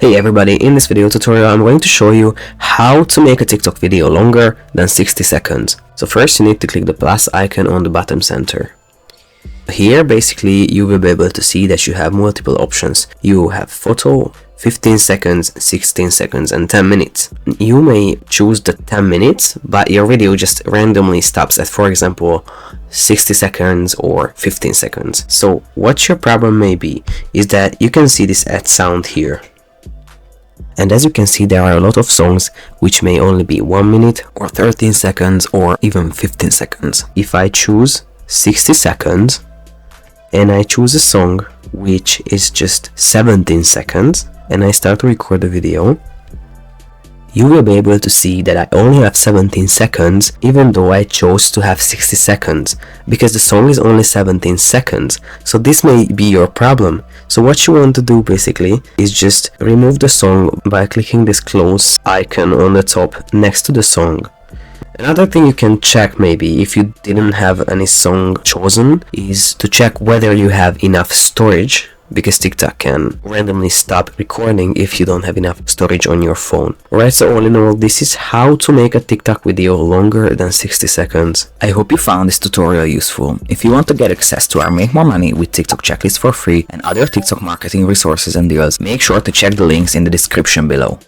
Hey everybody, in this video tutorial I'm going to show you how to make a TikTok video longer than 60 seconds. So first you need to click the plus icon on the bottom center. Here basically you will be able to see that you have multiple options. You have photo, 15 seconds, 16 seconds and 10 minutes. You may choose the 10 minutes, but your video just randomly stops at, for example, 60 seconds or 15 seconds. So what your problem may be is that you can see this add sound here. And as you can see, there are a lot of songs which may only be 1 minute or 13 seconds or even 15 seconds. If I choose 60 seconds and I choose a song which is just 17 seconds and I start to record the video, you will be able to see that I only have 17 seconds even though I chose to have 60 seconds because the song is only 17 seconds. So this may be your problem. So what you want to do basically is just remove the song by clicking this close icon on the top next to the song. Another thing you can check maybe if you didn't have any song chosen is to check whether you have enough storage, because TikTok can randomly stop recording if you don't have enough storage on your phone. Alright, so all in all, this is how to make a TikTok video longer than 60 seconds. I hope you found this tutorial useful. If you want to get access to our Make More Money with TikTok checklist for free and other TikTok marketing resources and deals, make sure to check the links in the description below.